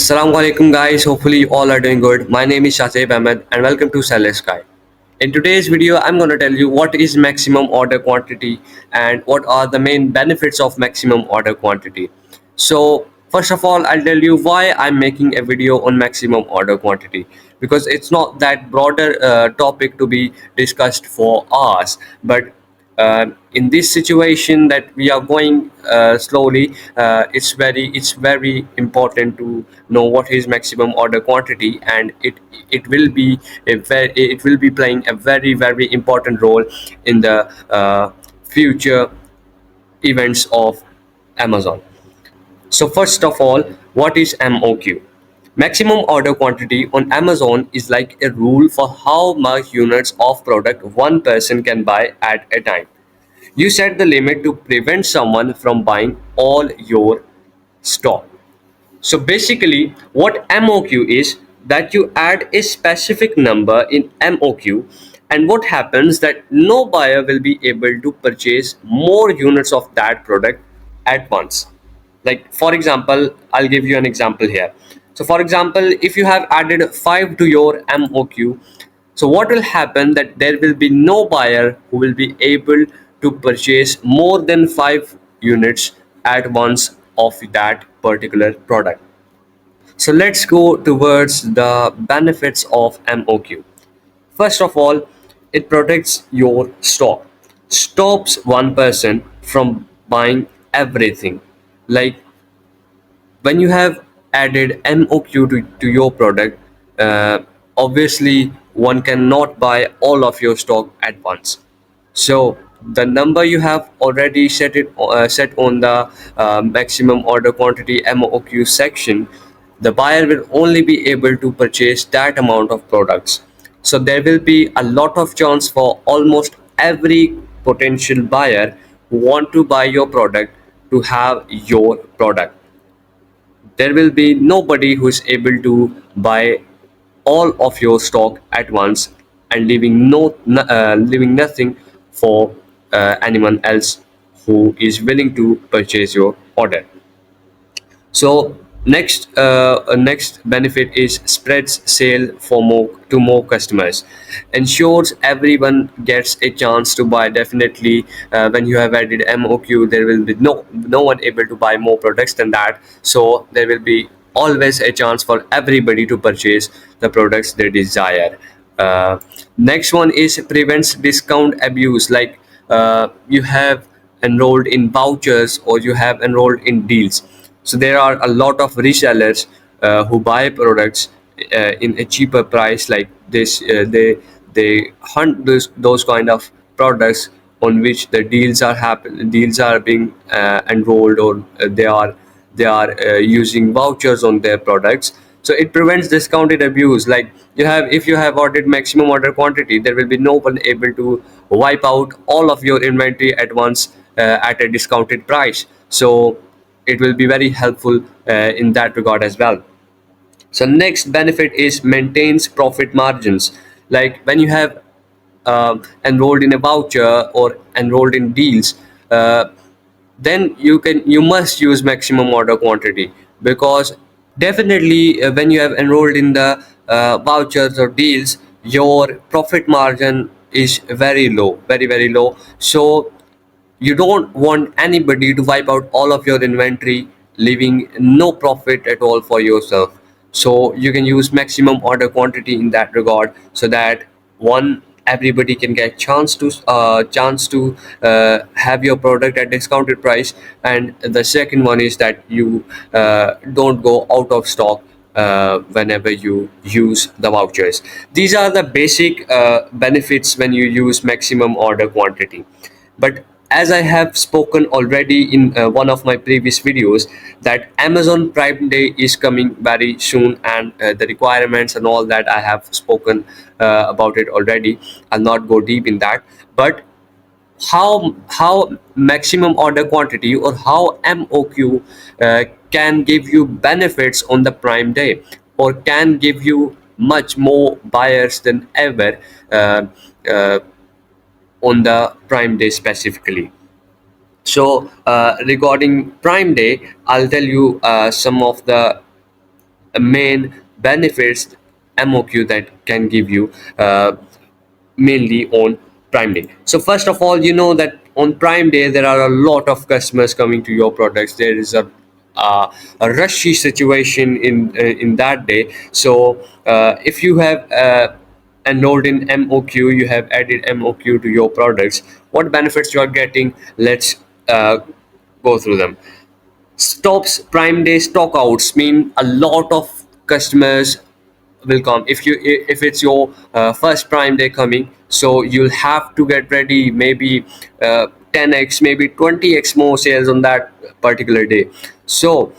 Assalamu alaikum guys, hopefully you all are doing good. My name is Shazib Ahmed and welcome to Seller's Guide. In today's video, I'm going to tell you what is maximum order quantity and what are the main benefits of maximum order quantity. So first of all, I'll tell you why I'm making a video on maximum order quantity, because it's not that broader topic to be discussed for hours, but in this situation that we are going slowly, it's very important to know what is maximum order quantity, and it will be playing a very important role in the future events of Amazon. So first of all, what is MOQ? Maximum order quantity on Amazon is like a rule for how much units of product one person can buy at a time. You set the limit to prevent someone from buying all your stock. So basically, what MOQ is, that you add a specific number in MOQ, and what happens that no buyer will be able to purchase more units of that product at once. Like for example, I'll give you an example here. So for example, if you have added 5 to your MOQ, so what will happen that there will be no buyer who will be able to purchase more than 5 units at once of that particular product. So let's go towards the benefits of MOQ. First of all, it protects your stock, stops one person from buying everything. Like when you have added MOQ to your product, obviously one cannot buy all of your stock at once. So the number you have already set on the maximum order quantity MOQ section, the buyer will only be able to purchase that amount of products. So there will be a lot of chance for almost every potential buyer who want to buy your product to have your product. There will be nobody who is able to buy all of your stock at once and leaving nothing for anyone else who is willing to purchase your order. So next benefit is spreads sale for more customers, ensures everyone gets a chance to buy. Definitely, when you have added MOQ, there will be no one able to buy more products than that. So there will be always a chance for everybody to purchase the products they desire. Next one is prevents discount abuse. Like you have enrolled in vouchers or you have enrolled in deals, so there are a lot of resellers who buy products in a cheaper price. Like this, they hunt those kind of products on which the deals are being enrolled, or they are using vouchers on their products. So it prevents discounted abuse. Like if you have ordered maximum order quantity, there will be no one able to wipe out all of your inventory at once at a discounted price. So it will be very helpful in that regard as well. So next benefit is maintains profit margins. Like when you have enrolled in a voucher or enrolled in deals, then you must use maximum order quantity, because definitely when you have enrolled in the vouchers or deals, your profit margin is very low, very low. So you don't want anybody to wipe out all of your inventory, leaving no profit at all for yourself. So you can use maximum order quantity in that regard, so that one, everybody can get chance to have your product at discounted price, and the second one is that you don't go out of stock whenever you use the vouchers. These are the basic benefits when you use maximum order quantity. But as I have spoken already in one of my previous videos, that Amazon Prime Day is coming very soon, and the requirements and all that I have spoken about it already. I'll not go deep in that. But how maximum order quantity or how MOQ can give you benefits on the Prime Day, or can give you much more buyers than ever uh, on the Prime Day specifically. So regarding Prime Day, I'll tell you some of the main benefits MOQ that can give you, mainly on Prime Day. So first of all, you know that on Prime Day there are a lot of customers coming to your products. There is a rushy situation in that day. So if you have enrolled in MOQ, you have added MOQ to your products. What benefits you are getting? Let's go through them. Stops Prime Day stockouts mean a lot of customers will come. If it's your first Prime Day coming, so you'll have to get ready, maybe 10x, maybe 20x more sales on that particular day. So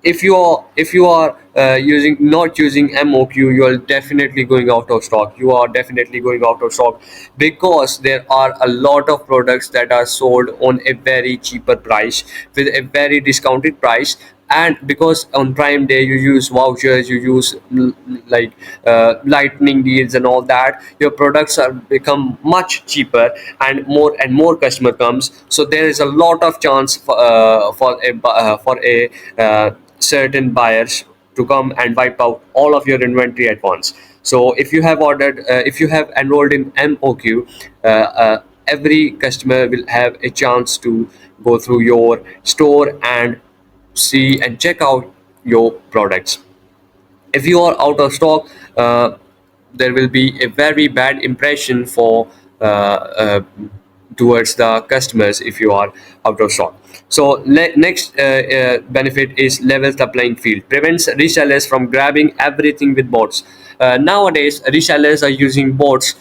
if you are using not using MOQ, you are definitely going out of stock. You are definitely going out of stock because there are a lot of products that are sold on a very cheaper price, with a very discounted price. And because on Prime Day you use vouchers, you use like lightning deals and all that, your products are become much cheaper, and more customer comes. So there is a lot of chance for a certain buyers to come and wipe out all of your inventory at once. So if you have enrolled in MOQ, every customer will have a chance to go through your store and see and check out your products. If you are out of stock, there will be a very bad impression for towards the customers if you are out of stock. So next benefit is levels the playing field, prevents resellers from grabbing everything with bots. Nowadays resellers are using bots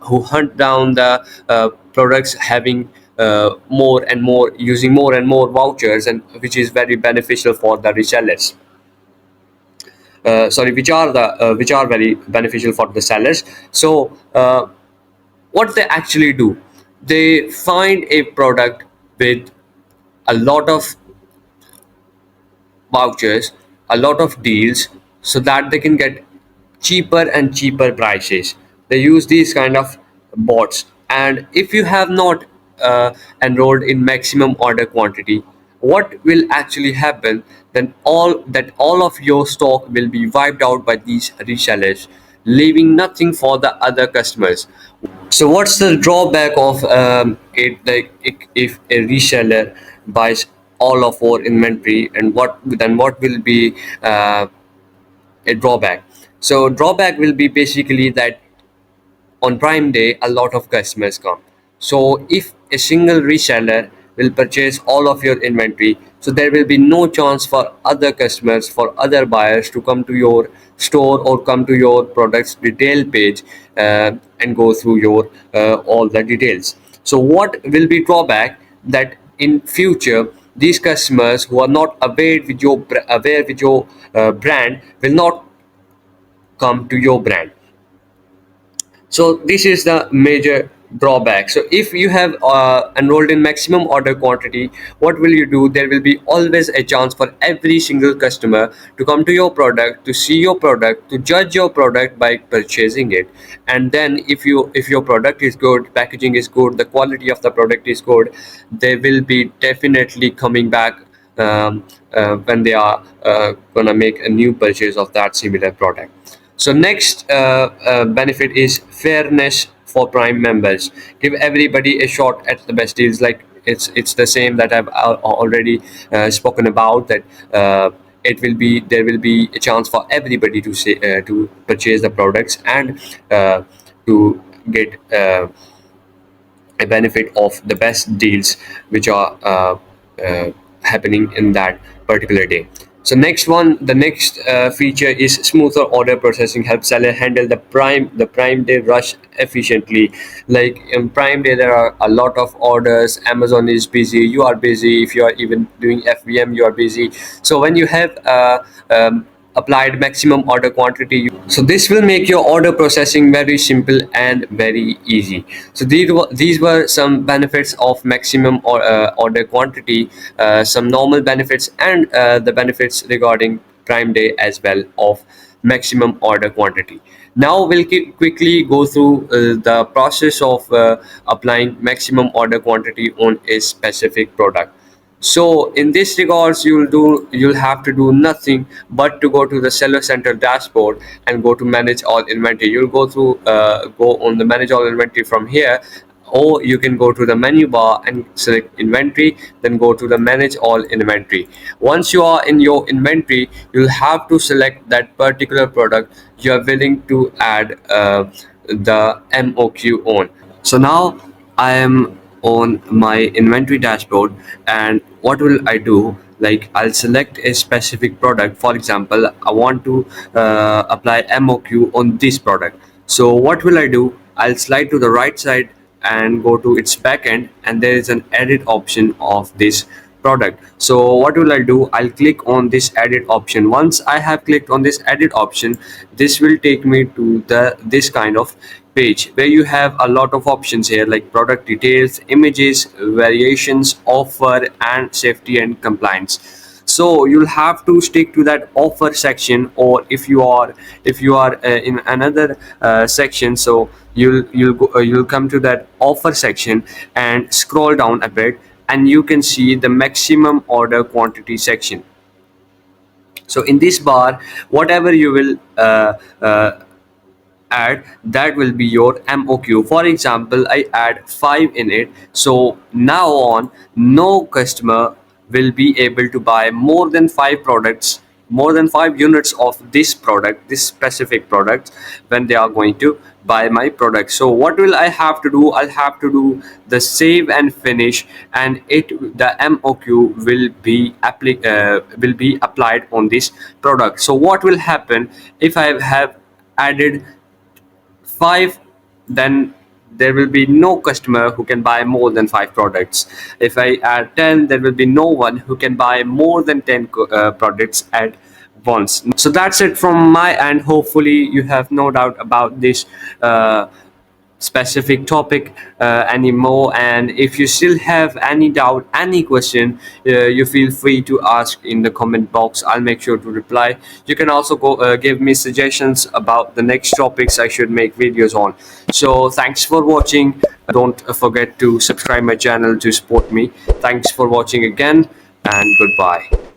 who hunt down the products having more and more, using more and more vouchers, and which is very beneficial for the resellers. Sorry, which are very beneficial for the sellers. So what they actually do, they find a product with a lot of vouchers, a lot of deals, so that they can get cheaper and cheaper prices. They use these kind of bots. And if you have not enrolled in maximum order quantity, what will actually happen then, all of your stock will be wiped out by these resellers, leaving nothing for the other customers. So what's the drawback of it? Like if a reseller buys all of our inventory, and what will be a drawback? So drawback will be basically that on Prime Day a lot of customers come. So if a single reseller will purchase all of your inventory, so there will be no chance for other customers, for other buyers to come to your store or come to your products detail page and go through your all the details. So what will be drawback, that in future these customers who are not aware with your brand will not come to your brand. So this is the major drawback. So if you have enrolled in maximum order quantity, what will you do? There will be always a chance for every single customer to come to your product, to see your product, to judge your product by purchasing it. And then if your product is good, packaging is good, the quality of the product is good, they will be definitely coming back when they are gonna make a new purchase of that similar product. So next benefit is fairness for Prime members. Give everybody a shot at the best deals. Like it's the same that I've already spoken about. That there will be a chance for everybody to say to purchase the products and to get a benefit of the best deals which are happening in that particular day. So the next feature is smoother order processing, helps seller handle the Prime Day rush efficiently. Like in Prime Day there are a lot of orders, Amazon is busy, you are busy, if you are even doing FBM you are busy. So when you have applied maximum order quantity, so this will make your order processing very simple and very easy. So these were some benefits of maximum order quantity, some normal benefits, and the benefits regarding Prime Day as well of maximum order quantity. Now we'll quickly go through the process of applying maximum order quantity on a specific product. So in this regards, you'll have to do nothing but to go to the seller center dashboard and go to manage all inventory. You'll go on the manage all inventory from here, or you can go to the menu bar and select inventory, then go to the manage all inventory. Once you are in your inventory, you'll have to select that particular product you are willing to add the MOQ on. So now I am on my inventory dashboard, and what will I do? Like, I'll select a specific product. For example, I want to apply MOQ on this product. So what will I do? I'll slide to the right side and go to its backend, and there is an edit option of this product. So what will I do? I'll click on this edit option. Once I have clicked on this edit option, this will take me to the this kind of page where you have a lot of options here, like product details, images, variations, offer, and safety and compliance. So you'll have to stick to that offer section, or if you are in another section, so you'll come to that offer section and scroll down a bit, and you can see the maximum order quantity section. So in this bar, whatever you will add, that will be your MOQ. For example, I add 5 in it, so now on no customer will be able to buy more than 5 products, more than 5 units of this product, this specific product, when they are going to buy my product. So what will I have to do? I'll have to do the save and finish, and the MOQ will be applied on this product. So what will happen if I have added 5, then there will be no customer who can buy more than 5 products. If I add 10, there will be no one who can buy more than 10 products at once. So that's it from my end. Hopefully you have no doubt about this specific topic anymore, and if you still have any doubt, any question, you feel free to ask in the comment box. I'll make sure to reply. You can also go give me suggestions about the next topics I should make videos on. So thanks for watching. Don't forget to subscribe my channel to support me. Thanks for watching again, and goodbye.